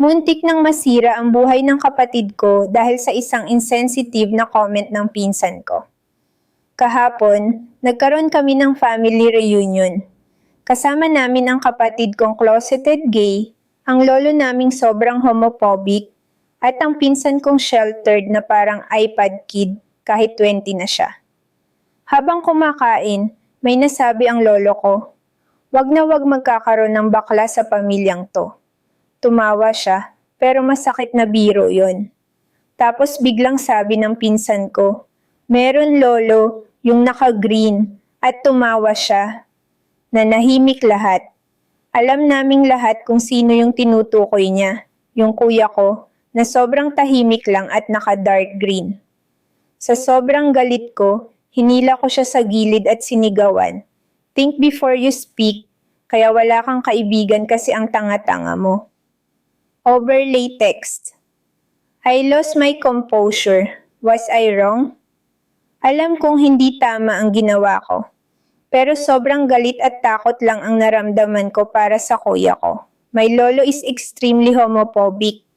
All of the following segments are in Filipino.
Muntik nang masira ang buhay ng kapatid ko dahil sa isang insensitive na comment ng pinsan ko. Kahapon, nagkaroon kami ng family reunion. Kasama namin ang kapatid kong closeted gay, ang lolo naming sobrang homophobic, at ang pinsan kong sheltered na parang iPad kid kahit 20 na siya. Habang kumakain, may nasabi ang lolo ko, "Wag na wag magkakaroon ng bakla sa pamilyang to." Tumawa siya, pero masakit na biro yon. Tapos biglang sabi ng pinsan ko, "Meron lolo, yung naka-green," at tumawa siya. Nanahimik lahat. Alam naming lahat kung sino yung tinutukoy niya, yung kuya ko, na sobrang tahimik lang at naka-dark green. Sa sobrang galit ko, hinila ko siya sa gilid at sinigawan. "Think before you speak, kaya wala kang kaibigan kasi ang tanga-tanga mo." Overlay text. I lost my composure. Was I wrong? Alam kong hindi tama ang ginawa ko. Pero sobrang galit at takot lang ang naramdaman ko para sa kuya ko. My lolo is extremely homophobic.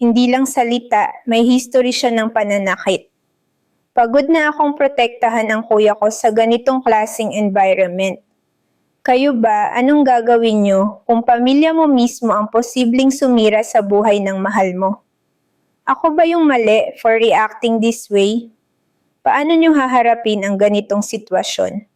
Hindi lang salita, may history siya ng pananakit. Pagod na akong protektahan ang kuya ko sa ganitong klaseng environment. Kayo ba, anong gagawin nyo kung pamilya mo mismo ang posibleng sumira sa buhay ng mahal mo? Ako ba yung mali for reacting this way? Paano nyo haharapin ang ganitong sitwasyon?